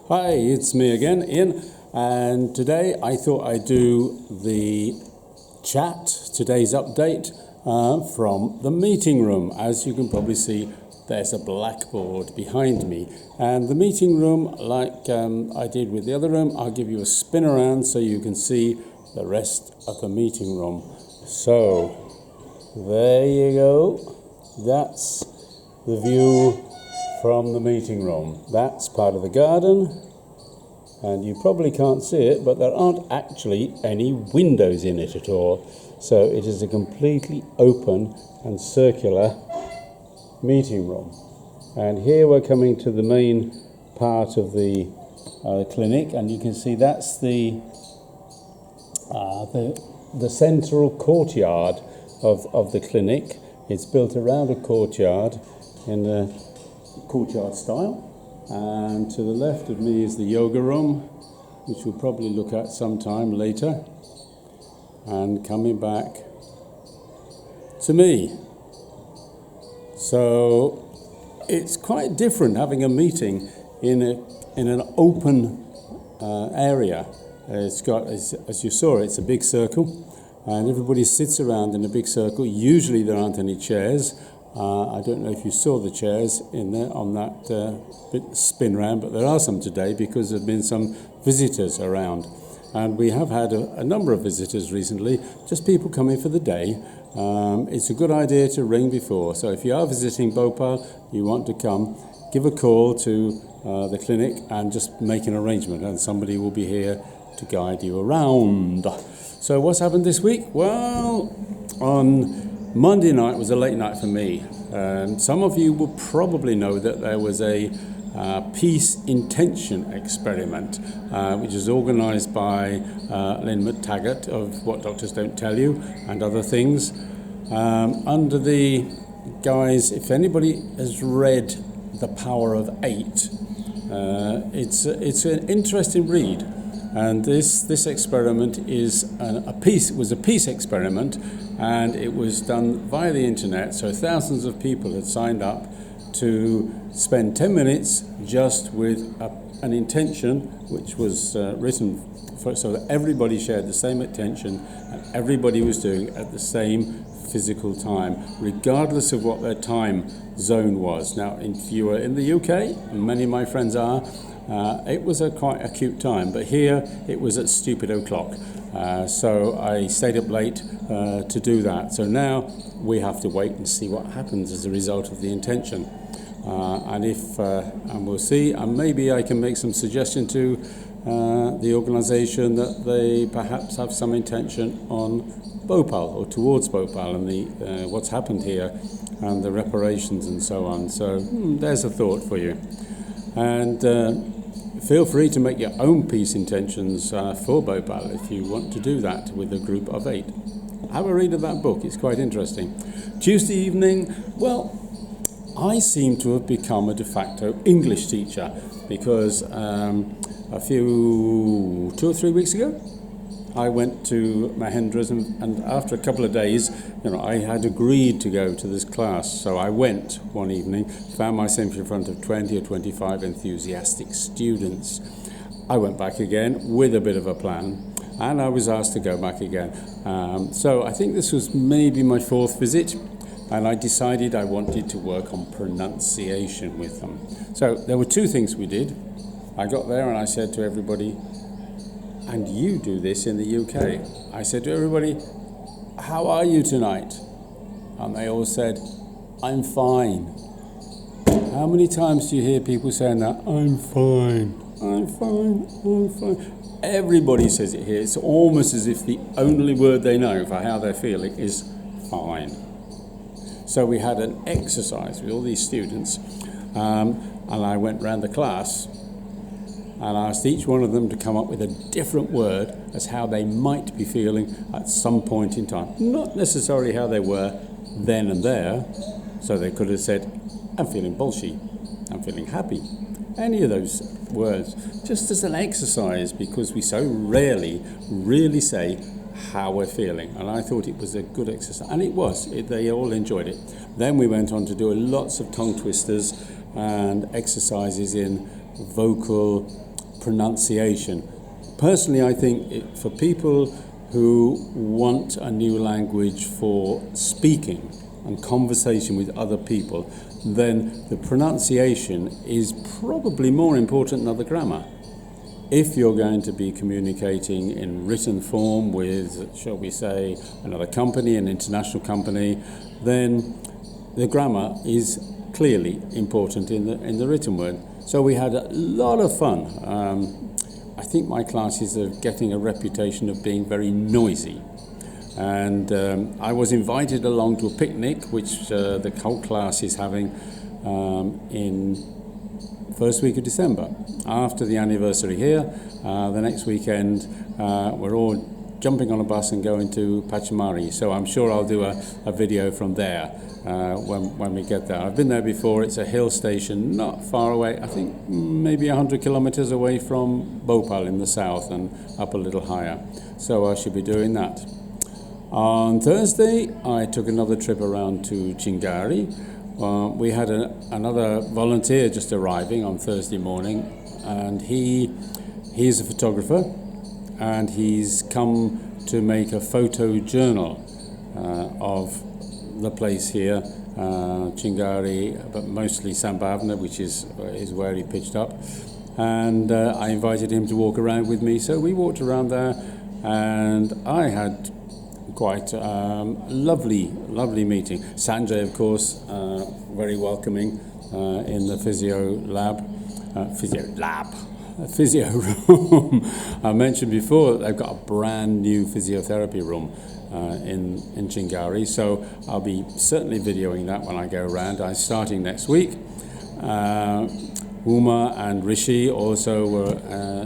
Hi, it's me again, Ian, and today I thought I'd do the chat, today's update from the meeting room. As you can probably see, there's a blackboard behind me, and the meeting room, like I did with the other room, I'll give you a spin around so you can see the rest of the meeting room. So, there you go. That's the view from the meeting room. That's part of the garden, and you probably can't see it, but there aren't actually any windows in it at all. So it is a completely open and circular meeting room. And here we're coming to the main part of the clinic, and you can see that's the central courtyard of the clinic. It's built around a courtyard in the courtyard style, and to the left of me is the yoga room, which we'll probably look at sometime later, and coming back to me. So it's quite different having a meeting in an open area. It's got, as you saw, it's a big circle, and everybody sits around in a big circle. Usually there aren't any chairs. I don't know if you saw the chairs in there on that spin round, but there are some today because there have been some visitors around. And we have had a number of visitors recently, just people coming for the day. It's a good idea to ring before. So if you are visiting Bhopal, you want to come, give a call to the clinic and just make an arrangement, and somebody will be here to guide you around. So what's happened this week? Well, on Monday night was a late night for me. Some of you will probably know that there was a peace intention experiment, which is organised by Lynn McTaggart of What Doctors Don't Tell You and other things. Under the guise, if anybody has read The Power of Eight, it's an interesting read. And this experiment was a peace experiment, and it was done via the internet. So thousands of people had signed up to spend 10 minutes just with an intention, which was written so that everybody shared the same intention and everybody was doing it at the same physical time, regardless of what their time zone was. Now, if you were in the UK, and many of my friends are, it was a quite acute time, but here it was at stupid o'clock. So I stayed up late to do that. So now we have to wait and see what happens as a result of the intention. And we'll see, and maybe I can make some suggestion to the organisation that they perhaps have some intention on Bhopal or towards Bhopal and the what's happened here and the reparations and so on. So there's a thought for you. And feel free to make your own peace intentions for Bhopal if you want to do that with a group of 8. Have a read of that book, it's quite interesting. Tuesday evening, well, I seem to have become a de facto English teacher because 2 or 3 weeks ago, I went to Mahendra's and after a couple of days, I had agreed to go to this class. So I went one evening, found myself in front of 20 or 25 enthusiastic students. I went back again with a bit of a plan, and I was asked to go back again. So I think this was maybe my 4th visit, and I decided I wanted to work on pronunciation with them. So there were 2 things we did. I got there and I said to everybody, and you do this in the UK. I said to everybody, how are you tonight? And they all said, I'm fine. How many times do you hear people saying that? I'm fine, I'm fine, I'm fine. Everybody says it here. It's almost as if the only word they know for how they're feeling is fine. So we had an exercise with all these students, and I went round the class and asked each one of them to come up with a different word as how they might be feeling at some point in time. Not necessarily how they were then and there. So they could have said, I'm feeling bolshy, I'm feeling happy. Any of those words, just as an exercise, because we so rarely really say how we're feeling. And I thought it was a good exercise. And it was. They all enjoyed it. Then we went on to do lots of tongue twisters and exercises in vocal pronunciation. Personally, I think for people who want a new language for speaking and conversation with other people, then the pronunciation is probably more important than the grammar. If you're going to be communicating in written form with, shall we say, another company, an international company, then the grammar is clearly important in the written word. So we had a lot of fun. I think my classes are getting a reputation of being very noisy. And I was invited along to a picnic, which the whole class is having in first week of December. After the anniversary here, the next weekend, we're all jumping on a bus and going to Pachimari. So I'm sure I'll do a video from there when we get there. I've been there before. It's a hill station not far away, I think maybe 100 kilometers away from Bhopal in the south and up a little higher. So I should be doing that. On Thursday, I took another trip around to Chingari. We had another volunteer just arriving on Thursday morning, and he's a photographer, and he's come to make a photo journal of the place here, Chingari, but mostly Sambhavna, which is where he pitched up. And I invited him to walk around with me, so we walked around there, and I had quite lovely meeting. Sanjay, of course, very welcoming in the physio room. I mentioned before they've got a brand new physiotherapy room in Chingari, so I'll be certainly videoing that when I go around. I'm starting next week. Huma and Rishi also were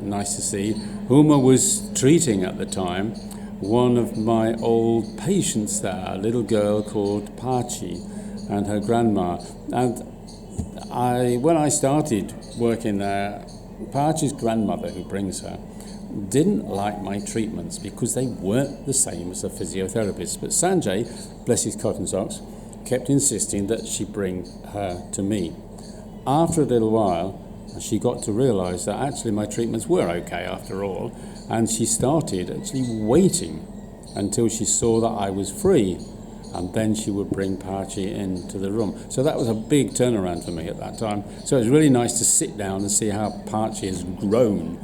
nice to see. Huma was treating at the time one of my old patients there, a little girl called Pachi, and her grandma. And when I started working there, Pachi's grandmother, who brings her, didn't like my treatments because they weren't the same as the physiotherapist. But Sanjay, bless his cotton socks, kept insisting that she bring her to me. After a little while, she got to realise that actually my treatments were okay after all, and she started actually waiting until she saw that I was free, and then she would bring Pachi into the room. So that was a big turnaround for me at that time. So it was really nice to sit down and see how Pachi has grown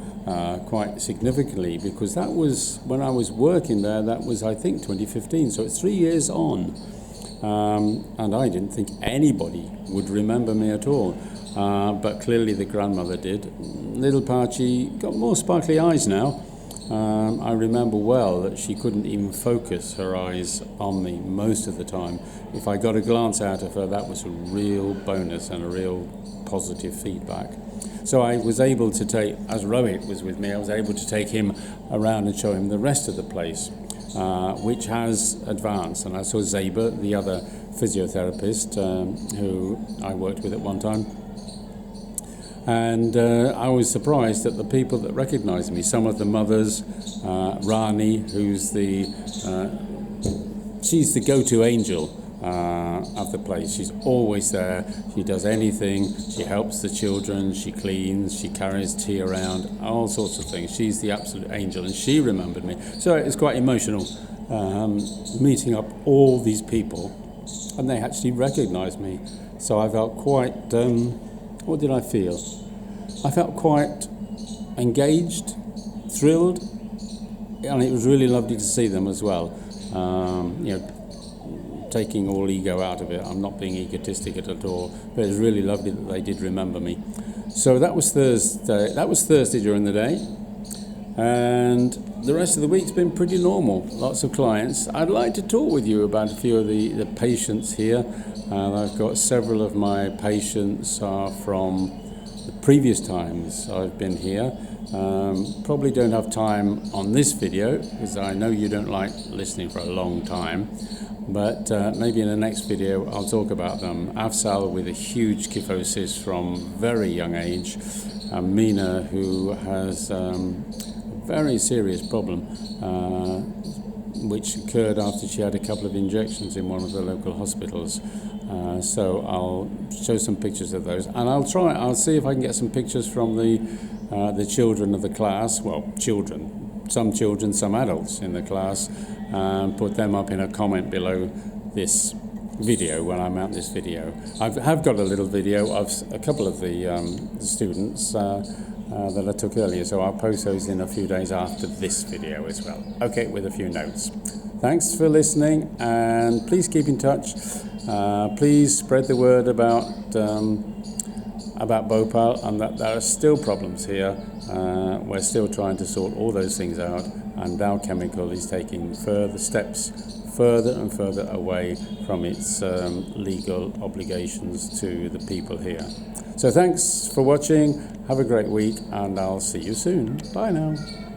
quite significantly, because that was, when I was working there, that was I think 2015, so it's 3 years on. And I didn't think anybody would remember me at all. But clearly the grandmother did. Little Pachi got more sparkly eyes now. I remember well that she couldn't even focus her eyes on me most of the time. If I got a glance out of her, that was a real bonus and a real positive feedback. So I was able to take, as Rohit was with me, I was able to take him around and show him the rest of the place, which has advanced. And I saw Zeba, the other physiotherapist who I worked with at one time. And I was surprised at the people that recognised me. Some of the mothers, Rani, who's she's the go-to angel of the place. She's always there. She does anything. She helps the children. She cleans. She carries tea around. All sorts of things. She's the absolute angel, and she remembered me. So it was quite emotional meeting up all these people, and they actually recognised me. So I felt quite. What did I feel? I felt quite engaged, thrilled, and it was really lovely to see them as well. Taking all ego out of it. I'm not being egotistic at all, but it was really lovely that they did remember me. So that was Thursday. That was Thursday during the day, and the rest of the week's been pretty normal. Lots of clients. I'd like to talk with you about a few of the patients here. I've got several of my patients are from the previous times I've been here. Probably don't have time on this video because I know you don't like listening for a long time, but maybe in the next video I'll talk about them. Afzal with a huge kyphosis from very young age, and Mina who has a very serious problem, which occurred after she had a couple of injections in one of the local hospitals. So I'll show some pictures of those, and I'll see if I can get some pictures from the children of the class. Well, some children, some adults in the class, and put them up in a comment below this video when I mount this video. I have got a little video of a couple of the students that I took earlier, so I'll post those in a few days after this video as well. Okay, with a few notes. Thanks for listening, and please keep in touch. Please spread the word about Bhopal, and that there are still problems here. We're still trying to sort all those things out, and Dow Chemical is taking further steps further and further away from its legal obligations to the people here. So thanks for watching, have a great week, and I'll see you soon. Bye now.